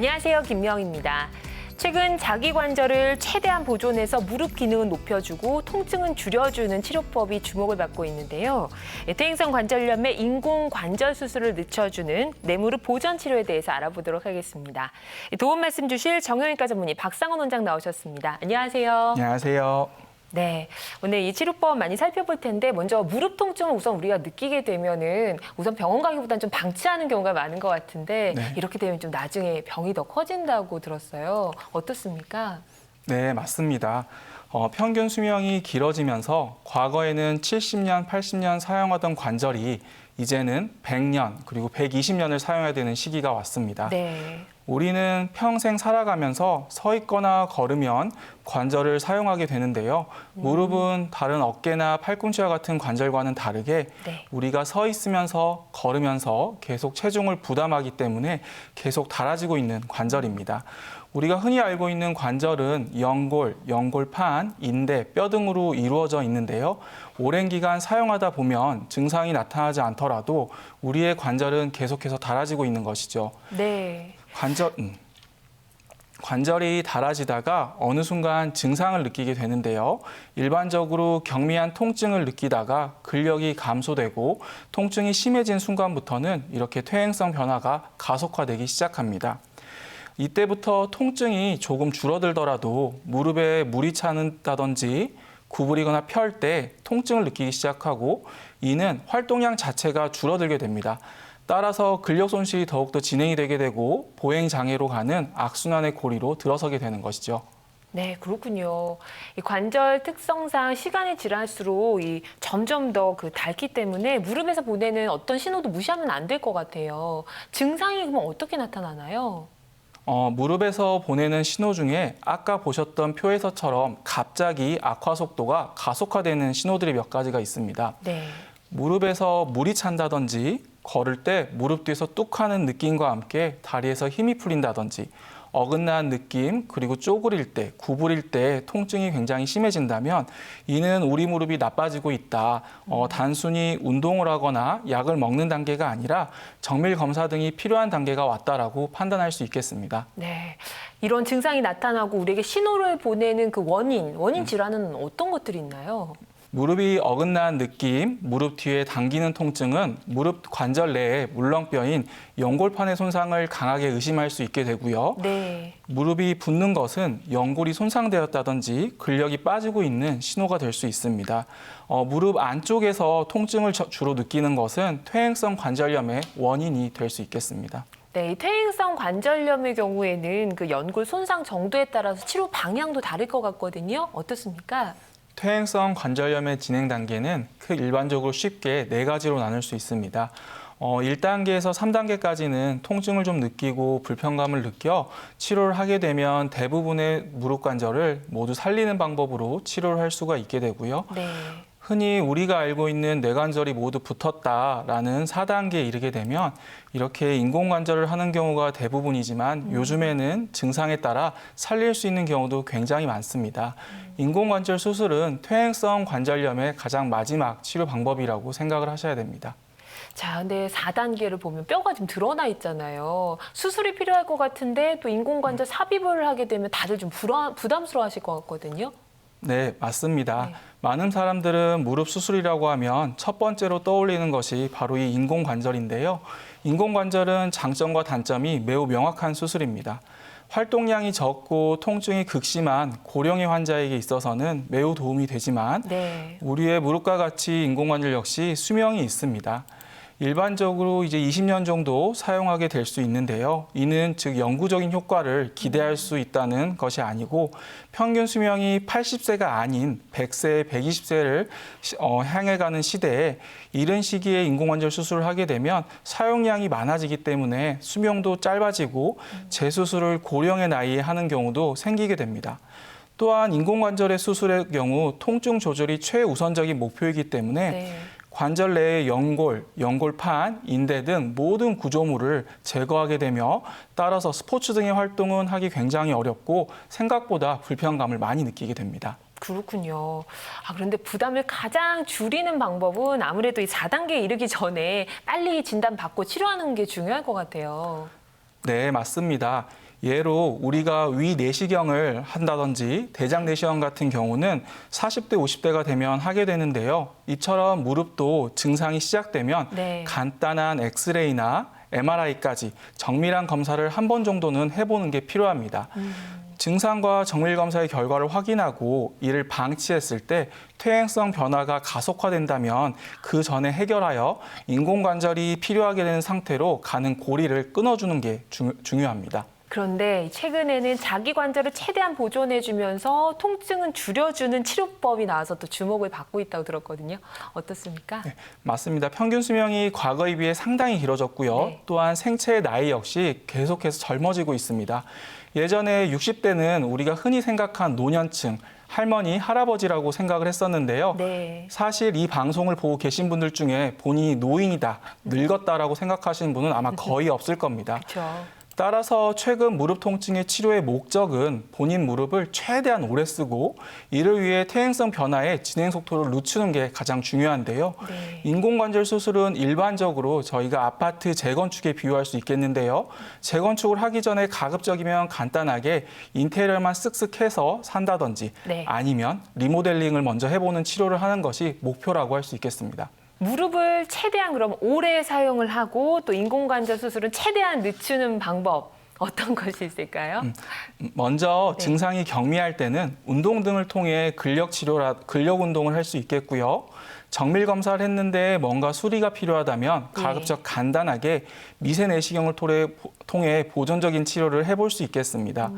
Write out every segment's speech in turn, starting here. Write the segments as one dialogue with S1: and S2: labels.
S1: 안녕하세요, 김명입니다. 최근 자기 관절을 최대한 보존해서 무릎 기능은 높여주고 통증은 줄여주는 치료법이 주목을 받고 있는데요. 퇴행성 관절염의 인공 관절 수술을 늦춰주는 내무릎 보전 치료에 대해서 알아보도록 하겠습니다. 도움 말씀 주실 정형외과 전문의 박상원 원장 나오셨습니다. 안녕하세요.
S2: 안녕하세요.
S1: 네, 오늘 이 치료법 많이 살펴볼 텐데 먼저 무릎 통증을 우선 우리가 느끼게 되면은 우선 병원 가기보다는 좀 방치하는 경우가 많은 것 같은데
S2: 네.
S1: 이렇게 되면 좀 나중에 병이 더 커진다고 들었어요. 어떻습니까?
S2: 네, 맞습니다. 평균 수명이 길어지면서 과거에는 70년, 80년 사용하던 관절이 이제는 100년 그리고 120년을 사용해야 되는 시기가 왔습니다.
S1: 네.
S2: 우리는 평생 살아가면서 서 있거나 걸으면 관절을 사용하게 되는데요. 무릎은 다른 어깨나 팔꿈치와 같은 관절과는 다르게
S1: 네.
S2: 우리가 서 있으면서 걸으면서 계속 체중을 부담하기 때문에 계속 닳아지고 있는 관절입니다. 우리가 흔히 알고 있는 관절은 연골, 연골판, 인대, 뼈 등으로 이루어져 있는데요. 오랜 기간 사용하다 보면 증상이 나타나지 않더라도 우리의 관절은 계속해서 닳아지고 있는 것이죠.
S1: 네.
S2: 관절이 닳아지다가 어느 순간 증상을 느끼게 되는데요. 일반적으로 경미한 통증을 느끼다가 근력이 감소되고 통증이 심해진 순간부터는 이렇게 퇴행성 변화가 가속화되기 시작합니다. 이때부터 통증이 조금 줄어들더라도 무릎에 물이 차는다든지 구부리거나 펼 때 통증을 느끼기 시작하고 이는 활동량 자체가 줄어들게 됩니다. 따라서 근력 손실이 더욱더 진행이 되게 되고 보행 장애로 가는 악순환의 고리로 들어서게 되는 것이죠.
S1: 네, 그렇군요. 이 관절 특성상 시간이 지날수록 점점 더 닳기 때문에 무릎에서 보내는 어떤 신호도 무시하면 안 될 것 같아요. 증상이 그럼 어떻게 나타나나요?
S2: 무릎에서 보내는 신호 중에 아까 보셨던 표에서처럼 갑자기 악화 속도가 가속화되는 신호들이 몇 가지가 있습니다.
S1: 네.
S2: 무릎에서 물이 찬다든지 걸을 때 무릎 뒤에서 뚝 하는 느낌과 함께 다리에서 힘이 풀린다든지 어긋난 느낌 그리고 쪼그릴 때, 구부릴 때 통증이 굉장히 심해진다면 이는 우리 무릎이 나빠지고 있다. 단순히 운동을 하거나 약을 먹는 단계가 아니라 정밀 검사 등이 필요한 단계가 왔다라고 판단할 수 있겠습니다.
S1: 네. 이런 증상이 나타나고 우리에게 신호를 보내는 그 원인 질환은 어떤 것들이 있나요?
S2: 무릎이 어긋난 느낌, 무릎 뒤에 당기는 통증은 무릎 관절 내에 물렁뼈인 연골판의 손상을 강하게 의심할 수 있게 되고요.
S1: 네.
S2: 무릎이 붓는 것은 연골이 손상되었다든지 근력이 빠지고 있는 신호가 될 수 있습니다. 무릎 안쪽에서 통증을 주로 느끼는 것은 퇴행성 관절염의 원인이 될 수 있겠습니다.
S1: 네, 이 퇴행성 관절염의 경우에는 그 연골 손상 정도에 따라서 치료 방향도 다를 것 같거든요. 어떻습니까?
S2: 퇴행성 관절염의 진행 단계는 일반적으로 쉽게 4가지로 나눌 수 있습니다. 1단계에서 3단계까지는 통증을 좀 느끼고 불편감을 느껴 치료를 하게 되면 대부분의 무릎 관절을 모두 살리는 방법으로 치료를 할 수가 있게 되고요.
S1: 네.
S2: 흔히 우리가 알고 있는 뇌관절이 모두 붙었다라는 4단계에 이르게 되면 이렇게 인공관절을 하는 경우가 대부분이지만 요즘에는 증상에 따라 살릴 수 있는 경우도 굉장히 많습니다. 인공관절 수술은 퇴행성 관절염의 가장 마지막 치료 방법이라고 생각을 하셔야 됩니다.
S1: 자, 근데 4단계를 보면 뼈가 좀 드러나 있잖아요. 수술이 필요할 것 같은데 또 인공관절 삽입을 하게 되면 다들 좀 부담스러워 하실 것 같거든요.
S2: 네, 맞습니다.
S1: 네.
S2: 많은 사람들은 무릎 수술이라고 하면 첫 번째로 떠올리는 것이 바로 이 인공관절인데요. 인공관절은 장점과 단점이 매우 명확한 수술입니다. 활동량이 적고 통증이 극심한 고령의 환자에게 있어서는 매우 도움이 되지만
S1: 네.
S2: 우리의 무릎과 같이 인공관절 역시 수명이 있습니다. 일반적으로 이제 20년 정도 사용하게 될 수 있는데요. 이는 즉 영구적인 효과를 기대할 수 있다는 것이 아니고 평균 수명이 80세가 아닌 100세, 120세를 향해 가는 시대에 이른 시기에 인공관절 수술을 하게 되면 사용량이 많아지기 때문에 수명도 짧아지고 재수술을 고령의 나이에 하는 경우도 생기게 됩니다. 또한 인공관절의 수술의 경우 통증 조절이 최우선적인 목표이기 때문에
S1: 네.
S2: 관절 내의 연골, 연골판, 인대 등 모든 구조물을 제거하게 되며 따라서 스포츠 등의 활동은 하기 굉장히 어렵고 생각보다 불편감을 많이 느끼게 됩니다.
S1: 그렇군요. 그런데 부담을 가장 줄이는 방법은 아무래도 이 4단계에 이르기 전에 빨리 진단받고 치료하는 게 중요할 것 같아요.
S2: 네, 맞습니다. 예로 우리가 위 내시경을 한다든지 대장 내시경 같은 경우는 40대, 50대가 되면 하게 되는데요. 이처럼 무릎도 증상이 시작되면
S1: 네.
S2: 간단한 엑스레이나 MRI까지 정밀한 검사를 한 번 정도는 해보는 게 필요합니다. 증상과 정밀 검사의 결과를 확인하고 이를 방치했을 때 퇴행성 변화가 가속화된다면 그 전에 해결하여 인공관절이 필요하게 되는 상태로 가는 고리를 끊어주는 게 중요합니다.
S1: 그런데 최근에는 자기 관절을 최대한 보존해주면서 통증은 줄여주는 치료법이 나와서 또 주목을 받고 있다고 들었거든요. 어떻습니까?
S2: 네, 맞습니다. 평균 수명이 과거에 비해 상당히 길어졌고요.
S1: 네.
S2: 또한 생체의 나이 역시 계속해서 젊어지고 있습니다. 예전에 60대는 우리가 흔히 생각한 노년층, 할머니, 할아버지라고 생각을 했었는데요.
S1: 네.
S2: 사실 이 방송을 보고 계신 분들 중에 본인이 노인이다, 늙었다라고 생각하시는 분은 아마 거의 없을 겁니다.
S1: 그렇죠.
S2: 따라서 최근 무릎 통증의 치료의 목적은 본인 무릎을 최대한 오래 쓰고 이를 위해 퇴행성 변화의 진행 속도를 늦추는 게 가장 중요한데요.
S1: 네.
S2: 인공관절 수술은 일반적으로 저희가 아파트 재건축에 비유할 수 있겠는데요. 재건축을 하기 전에 가급적이면 간단하게 인테리어만 쓱쓱 해서 산다든지
S1: 네.
S2: 아니면 리모델링을 먼저 해보는 치료를 하는 것이 목표라고 할 수 있겠습니다.
S1: 무릎을 최대한 그럼 오래 사용을 하고 또 인공관절 수술은 최대한 늦추는 방법 어떤 것이 있을까요?
S2: 먼저
S1: 네.
S2: 증상이 경미할 때는 운동 등을 통해 근력 운동을 할 수 있겠고요. 정밀 검사를 했는데 뭔가 수리가 필요하다면
S1: 네.
S2: 가급적 간단하게 미세 내시경을 통해 보존적인 치료를 해볼 수 있겠습니다.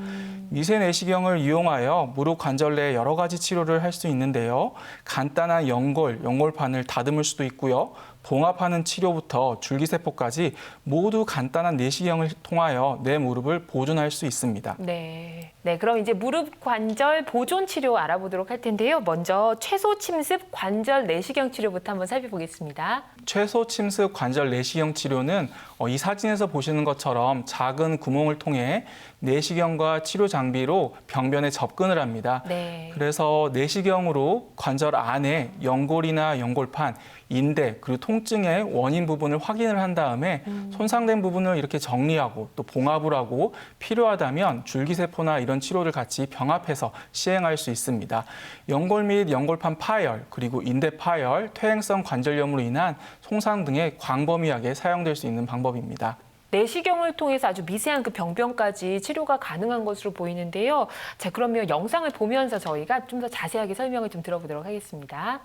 S2: 미세 내시경을 이용하여 무릎 관절 내 여러 가지 치료를 할 수 있는데요. 간단한 연골판을 다듬을 수도 있고요. 봉합하는 치료부터 줄기세포까지 모두 간단한 내시경을 통하여 내 무릎을 보존할 수 있습니다.
S1: 네. 네, 그럼 이제 무릎 관절 보존 치료 알아보도록 할 텐데요. 먼저 최소 침습 관절 내시경 치료부터 한번 살펴보겠습니다.
S2: 최소 침습 관절 내시경 치료는 이 사진에서 보시는 것처럼 작은 구멍을 통해 내시경과 치료 장비로 병변에 접근을 합니다.
S1: 네.
S2: 그래서 내시경으로 관절 안에 연골이나 연골판, 인대, 그리고 통증의 원인 부분을 확인을 한 다음에 손상된 부분을 이렇게 정리하고 또 봉합을 하고 필요하다면 줄기세포나 이런 치료를 같이 병합해서 시행할 수 있습니다. 연골 및 연골판 파열, 그리고 인대 파열, 퇴행성 관절염으로 인한 손상 등에 광범위하게 사용될 수 있는 방법입니다.
S1: 내시경을 통해서 아주 미세한 그 병변까지 치료가 가능한 것으로 보이는데요. 자, 그러면 영상을 보면서 저희가 좀 더 자세하게 설명을 좀 들어보도록 하겠습니다.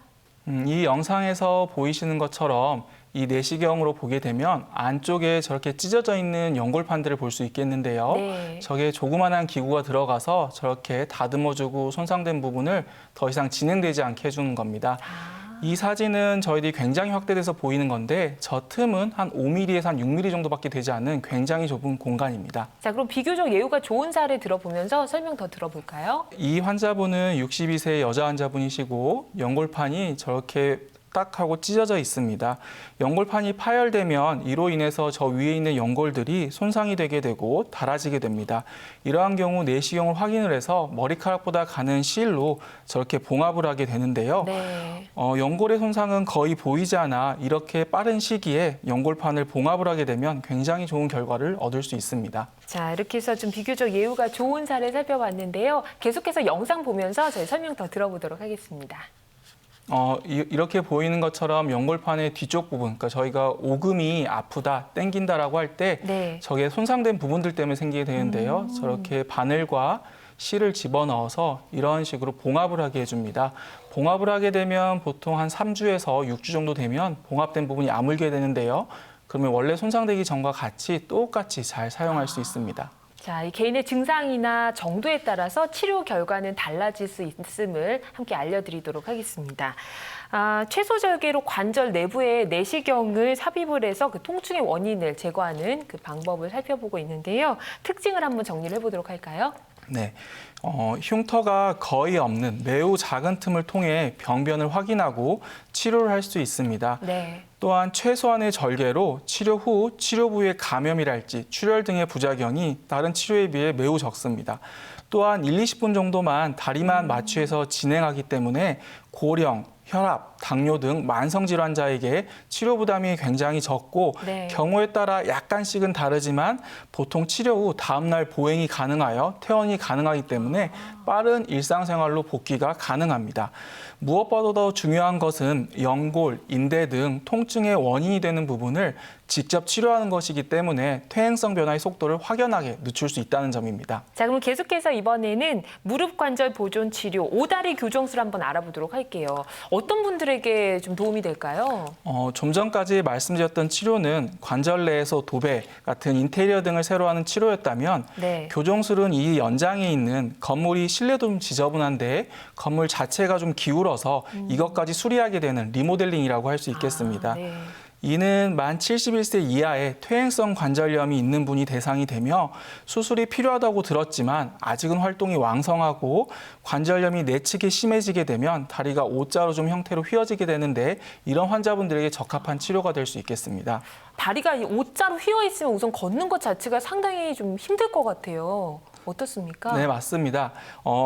S2: 이 영상에서 보이시는 것처럼 이 내시경으로 보게 되면 안쪽에 저렇게 찢어져 있는 연골판들을 볼 수 있겠는데요.
S1: 네.
S2: 저게 조그만한 기구가 들어가서 저렇게 다듬어주고 손상된 부분을 더 이상 진행되지 않게 해주는 겁니다. 이 사진은 저희들이 굉장히 확대돼서 보이는 건데 저 틈은 한 5mm에서 한 6mm 정도밖에 되지 않는 굉장히 좁은 공간입니다.
S1: 자, 그럼 비교적 예후가 좋은 사례 들어보면서 설명 더 들어볼까요?
S2: 이 환자분은 62세 여자 환자분이시고 연골판이 저렇게 딱 하고 찢어져 있습니다. 연골판이 파열되면 이로 인해서 저 위에 있는 연골들이 손상이 되게 되고 닳아지게 됩니다. 이러한 경우 내시경을 확인을 해서 머리카락보다 가는 실로 저렇게 봉합을 하게 되는데요.
S1: 네.
S2: 연골의 손상은 거의 보이지 않아 이렇게 빠른 시기에 연골판을 봉합을 하게 되면 굉장히 좋은 결과를 얻을 수 있습니다.
S1: 자, 이렇게 해서 좀 비교적 예후가 좋은 사례 살펴봤는데요. 계속해서 영상 보면서 저희 설명 더 들어보도록 하겠습니다.
S2: 이렇게 보이는 것처럼 연골판의 뒤쪽 부분, 그러니까 저희가 오금이 아프다, 땡긴다라고 할 때
S1: 네.
S2: 저게 손상된 부분들 때문에 생기게 되는데요. 저렇게 바늘과 실을 집어넣어서 이런 식으로 봉합을 하게 해줍니다. 봉합을 하게 되면 보통 한 3주에서 6주 정도 되면 봉합된 부분이 아물게 되는데요. 그러면 원래 손상되기 전과 같이 똑같이 잘 사용할 수 있습니다.
S1: 자, 이 개인의 증상이나 정도에 따라서 치료 결과는 달라질 수 있음을 함께 알려드리도록 하겠습니다. 최소 절개로 관절 내부에 내시경을 삽입을 해서 그 통증의 원인을 제거하는 그 방법을 살펴보고 있는데요. 특징을 한번 정리를 해보도록 할까요?
S2: 네, 흉터가 거의 없는 매우 작은 틈을 통해 병변을 확인하고 치료를 할 수 있습니다.
S1: 네.
S2: 또한 최소한의 절개로 치료 후 치료 부위의 감염이랄지 출혈 등의 부작용이 다른 치료에 비해 매우 적습니다. 또한 1, 20분 정도만 다리만 마취해서 진행하기 때문에 고령, 혈압, 당뇨 등 만성 질환자에게 치료 부담이 굉장히 적고
S1: 네.
S2: 경우에 따라 약간씩은 다르지만 보통 치료 후 다음 날 보행이 가능하여 퇴원이 가능하기 때문에 빠른 일상생활로 복귀가 가능합니다. 무엇보다 더 중요한 것은 연골, 인대 등 통증의 원인이 되는 부분을 직접 치료하는 것이기 때문에 퇴행성 변화의 속도를 확연하게 늦출 수 있다는 점입니다.
S1: 자, 그럼 계속해서 이번에는 무릎 관절 보존 치료, 오다리 교정술 한번 알아보도록 할게요. 어떤 분들에게 좀 도움이 될까요?
S2: 좀 전까지 말씀드렸던 치료는 관절 내에서 도배 같은 인테리어 등을 새로 하는 치료였다면
S1: 네.
S2: 교정술은 이 연장에 있는 건물이 실내도 좀 지저분한데 건물 자체가 좀 기울어서 이것까지 수리하게 되는 리모델링이라고 할 수 있겠습니다.
S1: 네.
S2: 이는 만 71세 이하의 퇴행성 관절염이 있는 분이 대상이 되며 수술이 필요하다고 들었지만 아직은 활동이 왕성하고 관절염이 내측에 심해지게 되면 다리가 O자로 좀 형태로 휘어지게 되는데 이런 환자분들에게 적합한 치료가 될 수 있겠습니다.
S1: 다리가 O자로 휘어 있으면 우선 걷는 것 자체가 상당히 좀 힘들 것 같아요. 어떻습니까?
S2: 네, 맞습니다.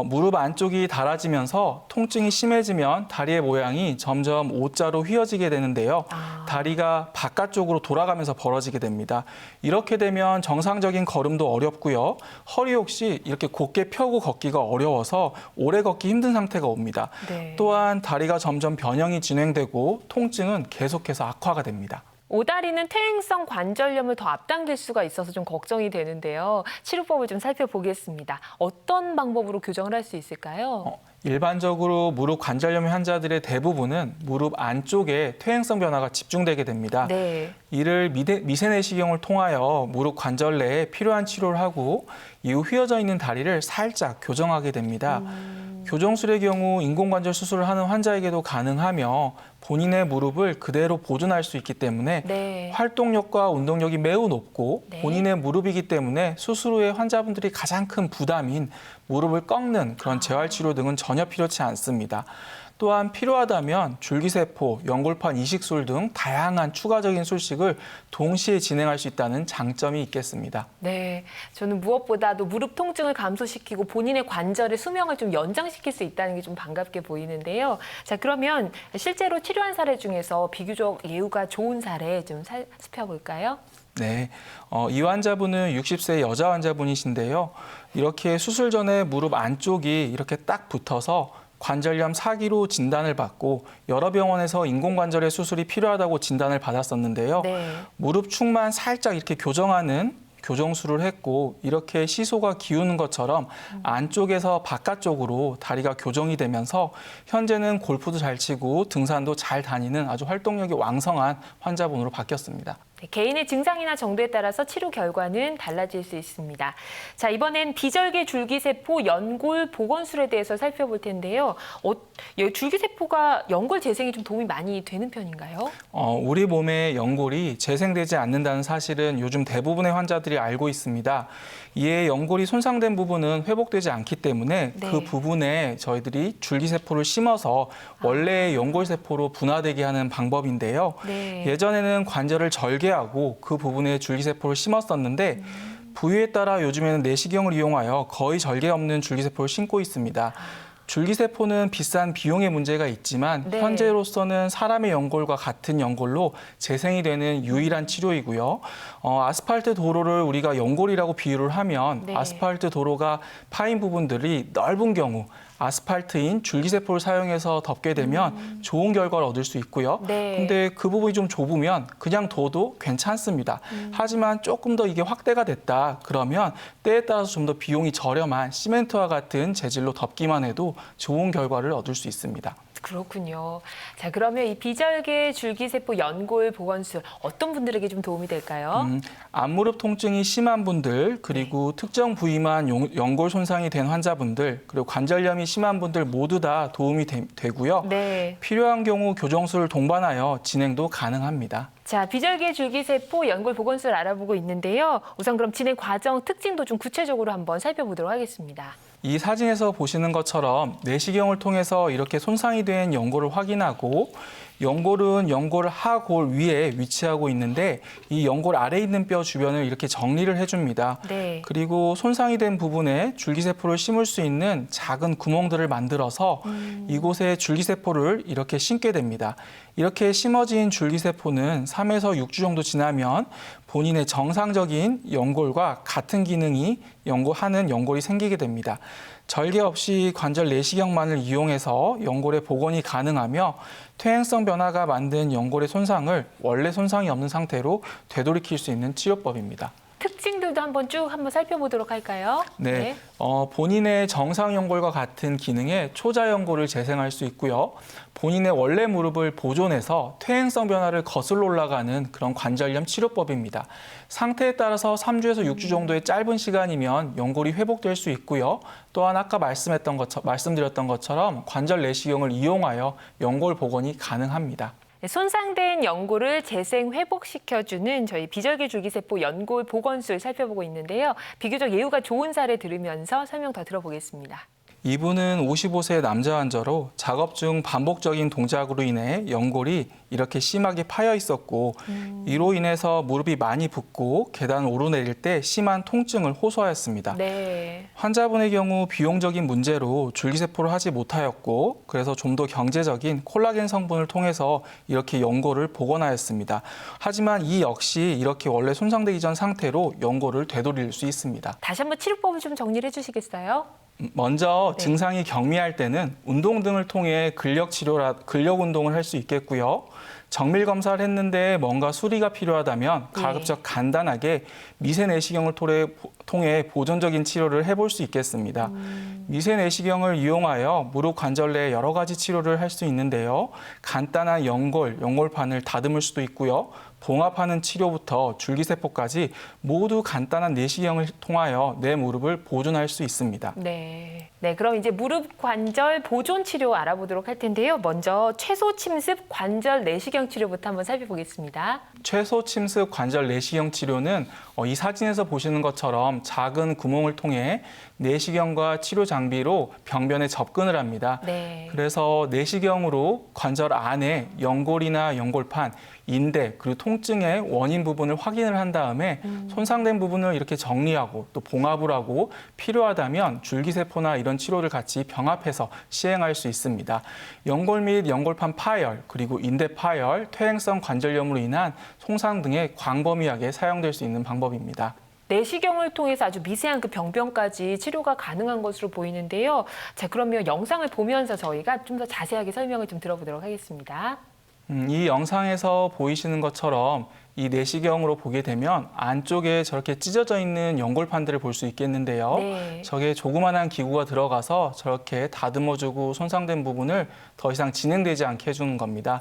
S2: 무릎 안쪽이 닳아지면서 통증이 심해지면 다리의 모양이 점점 O자로 휘어지게 되는데요. 다리가 바깥쪽으로 돌아가면서 벌어지게 됩니다. 이렇게 되면 정상적인 걸음도 어렵고요. 허리 역시 이렇게 곧게 펴고 걷기가 어려워서 오래 걷기 힘든 상태가 옵니다.
S1: 네.
S2: 또한 다리가 점점 변형이 진행되고 통증은 계속해서 악화가 됩니다.
S1: 오다리는 퇴행성 관절염을 더 앞당길 수가 있어서 좀 걱정이 되는데요. 치료법을 좀 살펴보겠습니다. 어떤 방법으로 교정을 할 수 있을까요?
S2: 일반적으로 무릎 관절염 환자들의 대부분은 무릎 안쪽에 퇴행성 변화가 집중되게 됩니다.
S1: 네.
S2: 이를 미세내시경을 통하여 무릎 관절 내에 필요한 치료를 하고 이후 휘어져 있는 다리를 살짝 교정하게 됩니다. 교정술의 경우 인공관절 수술을 하는 환자에게도 가능하며 본인의 무릎을 그대로 보존할 수 있기 때문에
S1: 네.
S2: 활동력과 운동력이 매우 높고
S1: 네.
S2: 본인의 무릎이기 때문에 수술 후에 환자분들이 가장 큰 부담인 무릎을 꺾는 그런 재활치료 등은 전혀 필요치 않습니다. 또한 필요하다면 줄기세포, 연골판 이식술 등 다양한 추가적인 술식을 동시에 진행할 수 있다는 장점이 있겠습니다.
S1: 네, 저는 무엇보다도 무릎 통증을 감소시키고 본인의 관절의 수명을 좀 연장시킬 수 있다는 게 좀 반갑게 보이는데요. 자, 그러면 실제로 치료한 사례 중에서 비교적 예후가 좋은 사례 좀 살펴볼까요?
S2: 네, 이 환자분은 60세 여자 환자분이신데요. 이렇게 수술 전에 무릎 안쪽이 이렇게 딱 붙어서 관절염 4기로 진단을 받고 여러 병원에서 인공관절의 수술이 필요하다고 진단을 받았었는데요.
S1: 네.
S2: 무릎 축만 살짝 이렇게 교정하는 교정술을 했고 이렇게 시소가 기우는 것처럼 안쪽에서 바깥쪽으로 다리가 교정이 되면서 현재는 골프도 잘 치고 등산도 잘 다니는 아주 활동력이 왕성한 환자분으로 바뀌었습니다.
S1: 네, 개인의 증상이나 정도에 따라서 치료 결과는 달라질 수 있습니다. 자, 이번엔 비절개 줄기세포 연골 복원술에 대해서 살펴볼 텐데요. 줄기세포가 연골 재생에 좀 도움이 많이 되는 편인가요?
S2: 우리 몸의 연골이 재생되지 않는다는 사실은 요즘 대부분의 환자들이 알고 있습니다. 이에 연골이 손상된 부분은 회복되지 않기 때문에
S1: 네.
S2: 그 부분에 저희들이 줄기세포를 심어서 원래의 연골세포로 분화되게 하는 방법인데요.
S1: 네.
S2: 예전에는 관절을 절개하고 그 부분에 줄기세포를 심었었는데 부위에 따라 요즘에는 내시경을 이용하여 거의 절개 없는 줄기세포를 심고 있습니다. 줄기세포는 비싼 비용의 문제가 있지만
S1: 네.
S2: 현재로서는 사람의 연골과 같은 연골로 재생이 되는 유일한 치료이고요. 아스팔트 도로를 우리가 연골이라고 비유를 하면
S1: 네.
S2: 아스팔트 도로가 파인 부분들이 넓은 경우 아스팔트인 줄기세포를 사용해서 덮게 되면 좋은 결과를 얻을 수 있고요.
S1: 네.
S2: 근데 그 부분이 좀 좁으면 그냥 둬도 괜찮습니다. 하지만 조금 더 이게 확대가 됐다 그러면 때에 따라서 좀 더 비용이 저렴한 시멘트와 같은 재질로 덮기만 해도 좋은 결과를 얻을 수 있습니다.
S1: 그렇군요. 자, 그러면 이 비절개 줄기세포 연골 복원술 어떤 분들에게 좀 도움이 될까요?
S2: 앞무릎 통증이 심한 분들, 그리고 특정 부위만 연골 손상이 된 환자분들, 그리고 관절염이 심한 분들 모두 다 도움이 되고요.
S1: 네.
S2: 필요한 경우 교정술을 동반하여 진행도 가능합니다.
S1: 자, 비절개 줄기세포 연골 복원술 알아보고 있는데요. 우선 그럼 진행 과정 특징도 좀 구체적으로 한번 살펴보도록 하겠습니다.
S2: 이 사진에서 보시는 것처럼 내시경을 통해서 이렇게 손상이 된 연골을 확인하고 연골은 연골 하골 위에 위치하고 있는데 이 연골 아래에 있는 뼈 주변을 이렇게 정리를 해줍니다.
S1: 네.
S2: 그리고 손상이 된 부분에 줄기세포를 심을 수 있는 작은 구멍들을 만들어서 이곳에 줄기세포를 이렇게 심게 됩니다. 이렇게 심어진 줄기세포는 3에서 6주 정도 지나면 본인의 정상적인 연골과 같은 기능이 하는 연골이 생기게 됩니다. 절개 없이 관절 내시경만을 이용해서 연골의 복원이 가능하며 퇴행성 변화가 만든 연골의 손상을 원래 손상이 없는 상태로 되돌이킬 수 있는 치료법입니다.
S1: 특징들도 한번 살펴보도록 할까요?
S2: 네, 본인의 정상 연골과 같은 기능의 초자 연골을 재생할 수 있고요. 본인의 원래 무릎을 보존해서 퇴행성 변화를 거슬러 올라가는 그런 관절염 치료법입니다. 상태에 따라서 3주에서 6주 정도의 짧은 시간이면 연골이 회복될 수 있고요. 또한 아까 말씀드렸던 것처럼 관절 내시경을 이용하여 연골 복원이 가능합니다.
S1: 손상된 연골을 재생 회복시켜주는 저희 비절개 줄기세포 연골 복원술 살펴보고 있는데요. 비교적 예후가 좋은 사례 들으면서 설명 더 들어보겠습니다.
S2: 이분은 55세 남자 환자로 작업 중 반복적인 동작으로 인해 연골이 이렇게 심하게 파여 있었고 이로 인해서 무릎이 많이 붓고 계단을 오르내릴 때 심한 통증을 호소하였습니다.
S1: 네.
S2: 환자분의 경우 비용적인 문제로 줄기세포를 하지 못하였고 그래서 좀 더 경제적인 콜라겐 성분을 통해서 이렇게 연골을 복원하였습니다. 하지만 이 역시 이렇게 원래 손상되기 전 상태로 연골을 되돌릴 수 있습니다.
S1: 다시 한번 치료법을 좀 정리를 해주시겠어요?
S2: 먼저
S1: 네.
S2: 증상이 경미할 때는 운동 등을 통해 근력 운동을 할 수 있겠고요. 정밀 검사를 했는데 뭔가 수리가 필요하다면 가급적 간단하게 미세 내시경을 통해 보존적인 치료를 해볼 수 있겠습니다. 미세 내시경을 이용하여 무릎 관절 내 여러 가지 치료를 할 수 있는데요. 간단한 연골판을 다듬을 수도 있고요. 봉합하는 치료부터 줄기세포까지 모두 간단한 내시경을 통하여 내 무릎을 보존할 수 있습니다.
S1: 네. 네, 그럼 이제 무릎 관절 보존 치료 알아보도록 할 텐데요. 먼저 최소 침습 관절 내시경 치료부터 한번 살펴보겠습니다.
S2: 최소 침습 관절 내시경 치료는 이 사진에서 보시는 것처럼 작은 구멍을 통해 내시경과 치료 장비로 병변에 접근을 합니다.
S1: 네.
S2: 그래서 내시경으로 관절 안에 연골이나 연골판, 인대 그리고 통증의 원인 부분을 확인을 한 다음에 손상된 부분을 이렇게 정리하고 또 봉합을 하고 필요하다면 줄기세포나 이런 치료를 같이 병합해서 시행할 수 있습니다. 연골 및 연골판 파열 그리고 인대 파열, 퇴행성 관절염으로 인한 손상 등에 광범위하게 사용될 수 있는 방법입니다.
S1: 내시경을 통해서 아주 미세한 그 병변까지 치료가 가능한 것으로 보이는데요. 자, 그러면 영상을 보면서 저희가 좀 더 자세하게 설명을 좀 들어보도록 하겠습니다.
S2: 이 영상에서 보이시는 것처럼 이 내시경으로 보게 되면 안쪽에 저렇게 찢어져 있는 연골판들을 볼 수 있겠는데요.
S1: 네.
S2: 저게 조그만한 기구가 들어가서 저렇게 다듬어주고 손상된 부분을 더 이상 진행되지 않게 해주는 겁니다.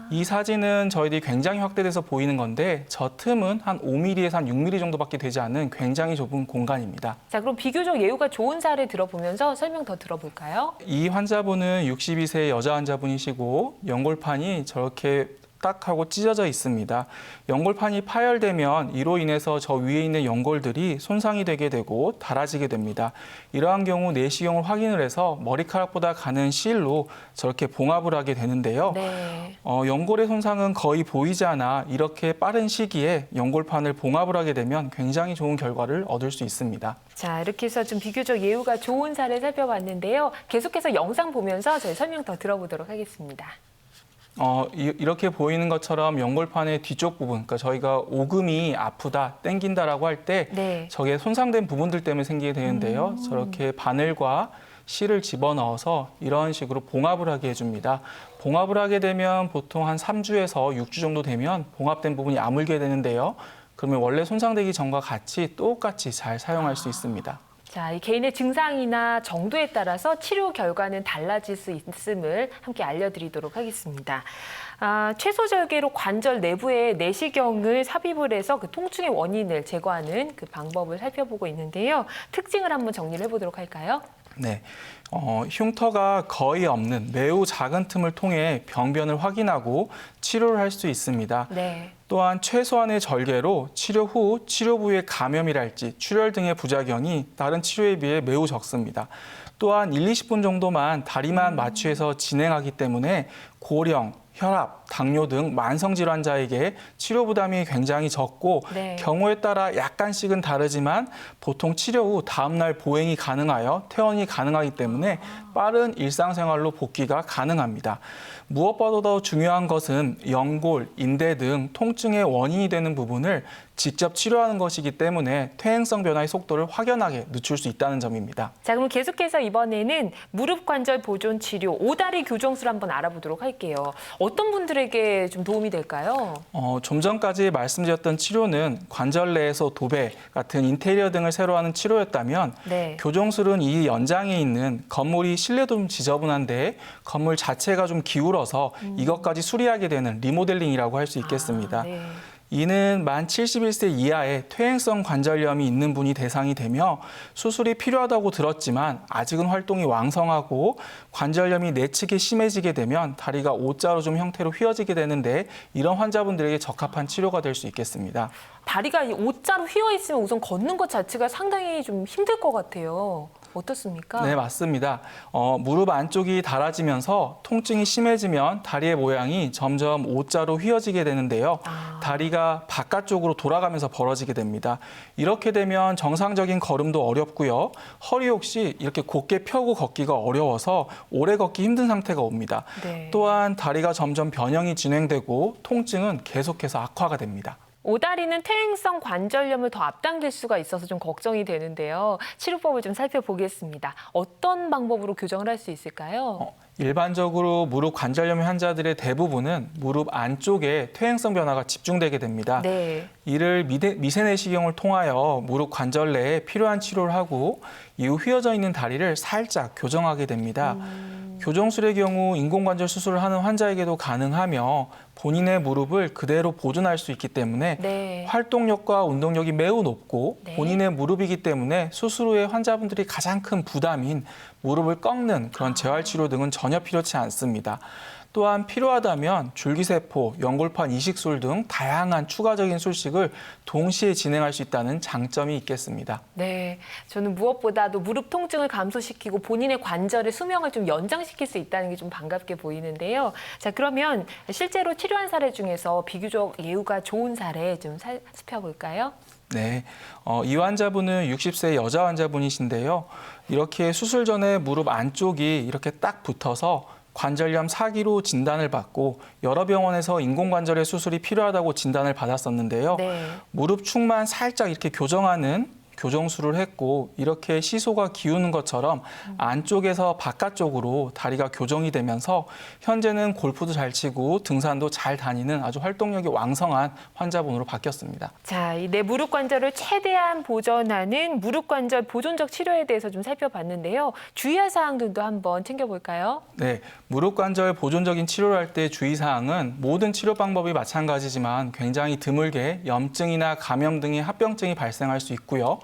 S2: 이 사진은 저희들이 굉장히 확대돼서 보이는 건데 저 틈은 한 5mm에서 한 6mm 정도밖에 되지 않는 굉장히 좁은 공간입니다.
S1: 자, 그럼 비교적 예후가 좋은 사례 들어보면서 설명 더 들어볼까요?
S2: 이 환자분은 62세 여자 환자분이시고 연골판이 저렇게 딱 하고 찢어져 있습니다. 연골판이 파열되면 이로 인해서 저 위에 있는 연골들이 손상이 되게 되고 닳아지게 됩니다. 이러한 경우 내시경을 확인을 해서 머리카락보다 가는 실로 저렇게 봉합을 하게 되는데요.
S1: 네.
S2: 연골의 손상은 거의 보이지 않아 이렇게 빠른 시기에 연골판을 봉합을 하게 되면 굉장히 좋은 결과를 얻을 수 있습니다.
S1: 자, 이렇게 해서 좀 비교적 예후가 좋은 사례 살펴봤는데요. 계속해서 영상 보면서 저희 설명 더 들어보도록 하겠습니다.
S2: 이렇게 보이는 것처럼 연골판의 뒤쪽 부분, 그러니까 저희가 오금이 아프다, 땡긴다라고 할 때
S1: 네.
S2: 저게 손상된 부분들 때문에 생기게 되는데요. 저렇게 바늘과 실을 집어넣어서 이런 식으로 봉합을 하게 해줍니다. 봉합을 하게 되면 보통 한 3주에서 6주 정도 되면 봉합된 부분이 아물게 되는데요. 그러면 원래 손상되기 전과 같이 똑같이 잘 사용할 수 있습니다.
S1: 자, 이 개인의 증상이나 정도에 따라서 치료 결과는 달라질 수 있음을 함께 알려드리도록 하겠습니다. 최소 절개로 관절 내부에 내시경을 삽입을 해서 그 통증의 원인을 제거하는 그 방법을 살펴보고 있는데요. 특징을 한번 정리를 해보도록 할까요?
S2: 네, 흉터가 거의 없는 매우 작은 틈을 통해 병변을 확인하고 치료를 할 수 있습니다.
S1: 네.
S2: 또한 최소한의 절개로 치료 후 치료 부위의 감염이랄지 출혈 등의 부작용이 다른 치료에 비해 매우 적습니다. 또한 1, 20분 정도만 다리만 마취해서 진행하기 때문에 고령, 혈압, 당뇨 등 만성 질환자에게 치료 부담이 굉장히 적고
S1: 네.
S2: 경우에 따라 약간씩은 다르지만 보통 치료 후 다음 날 보행이 가능하여 퇴원이 가능하기 때문에 빠른 일상생활로 복귀가 가능합니다. 무엇보다도 중요한 것은 연골, 인대 등 통증의 원인이 되는 부분을 직접 치료하는 것이기 때문에 퇴행성 변화의 속도를 확연하게 늦출 수 있다는 점입니다.
S1: 자, 그럼 계속해서 이번에는 무릎 관절 보존 치료, 오다리 교정술 한번 알아보도록 할게요. 어떤 분들에게 좀 도움이 될까요?
S2: 좀 전까지 말씀드렸던 치료는 관절 내에서 도배 같은 인테리어 등을 새로 하는 치료였다면
S1: 네.
S2: 교정술은 이 연장에 있는 건물이 실내도 좀 지저분한데 건물 자체가 좀 기울어서 이것까지 수리하게 되는 리모델링이라고 할 수 있겠습니다.
S1: 네.
S2: 이는 만 71세 이하의 퇴행성 관절염이 있는 분이 대상이 되며 수술이 필요하다고 들었지만 아직은 활동이 왕성하고 관절염이 내측에 심해지게 되면 다리가 O자로 좀 형태로 휘어지게 되는데 이런 환자분들에게 적합한 치료가 될 수 있겠습니다.
S1: 다리가 O자로 휘어 있으면 우선 걷는 것 자체가 상당히 좀 힘들 것 같아요. 어떻습니까?
S2: 네, 맞습니다. 무릎 안쪽이 닳아지면서 통증이 심해지면 다리의 모양이 점점 O자로 휘어지게 되는데요. 다리가 바깥쪽으로 돌아가면서 벌어지게 됩니다. 이렇게 되면 정상적인 걸음도 어렵고요. 허리 역시 이렇게 곧게 펴고 걷기가 어려워서 오래 걷기 힘든 상태가 옵니다.
S1: 네.
S2: 또한 다리가 점점 변형이 진행되고 통증은 계속해서 악화가 됩니다.
S1: 오다리는 퇴행성 관절염을 더 앞당길 수가 있어서 좀 걱정이 되는데요. 치료법을 좀 살펴보겠습니다. 어떤 방법으로 교정을 할 수 있을까요?
S2: 일반적으로 무릎 관절염 환자들의 대부분은 무릎 안쪽에 퇴행성 변화가 집중되게 됩니다.
S1: 네.
S2: 이를 미세내시경을 통하여 무릎 관절 내에 필요한 치료를 하고 이후 휘어져 있는 다리를 살짝 교정하게 됩니다. 교정술의 경우 인공관절 수술을 하는 환자에게도 가능하며 본인의 무릎을 그대로 보존할 수 있기 때문에
S1: 네.
S2: 활동력과 운동력이 매우 높고
S1: 네.
S2: 본인의 무릎이기 때문에 수술 후에 환자분들이 가장 큰 부담인 무릎을 꺾는 그런 재활치료 등은 전혀 필요치 않습니다. 또한 필요하다면 줄기세포, 연골판 이식술 등 다양한 추가적인 술식을 동시에 진행할 수 있다는 장점이 있겠습니다.
S1: 네, 저는 무엇보다도 무릎 통증을 감소시키고 본인의 관절의 수명을 좀 연장시킬 수 있다는 게 좀 반갑게 보이는데요. 자, 그러면 실제로 치료한 사례 중에서 비교적 예후가 좋은 사례 좀 살펴볼까요?
S2: 네, 이 환자분은 60세 여자 환자분이신데요. 이렇게 수술 전에 무릎 안쪽이 이렇게 딱 붙어서 관절염 4기로 진단을 받고 여러 병원에서 인공관절의 수술이 필요하다고 진단을 받았었는데요.
S1: 네.
S2: 무릎 축만 살짝 이렇게 교정하는 교정술을 했고 이렇게 시소가 기우는 것처럼 안쪽에서 바깥쪽으로 다리가 교정이 되면서 현재는 골프도 잘 치고 등산도 잘 다니는 아주 활동력이 왕성한 환자분으로 바뀌었습니다.
S1: 자, 이 내 무릎 관절을 최대한 보존하는 무릎 관절 보존적 치료에 대해서 좀 살펴봤는데요. 주의할 사항들도 한번 챙겨볼까요?
S2: 네, 무릎 관절 보존적인 치료를 할 때 주의사항은 모든 치료 방법이 마찬가지지만 굉장히 드물게 염증이나 감염 등의 합병증이 발생할 수 있고요.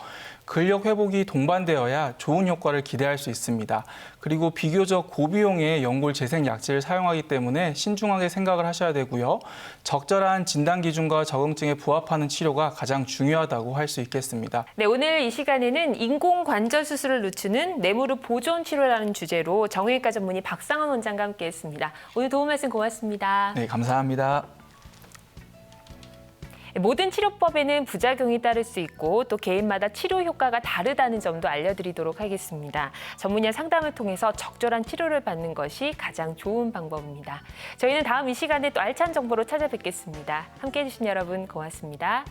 S2: 근력 회복이 동반되어야 좋은 효과를 기대할 수 있습니다. 그리고 비교적 고비용의 연골 재생 약제를 사용하기 때문에 신중하게 생각을 하셔야 되고요. 적절한 진단 기준과 적응증에 부합하는 치료가 가장 중요하다고 할 수 있겠습니다.
S1: 네, 오늘 이 시간에는 인공관절 수술을 늦추는 내 무릎 보존 치료라는 주제로 정형외과 전문의 박상원 원장과 함께했습니다. 오늘 도움 말씀 고맙습니다.
S2: 네, 감사합니다.
S1: 모든 치료법에는 부작용이 따를 수 있고 또 개인마다 치료 효과가 다르다는 점도 알려드리도록 하겠습니다. 전문의 상담을 통해서 적절한 치료를 받는 것이 가장 좋은 방법입니다. 저희는 다음 이 시간에 또 알찬 정보로 찾아뵙겠습니다. 함께해 주신 여러분 고맙습니다.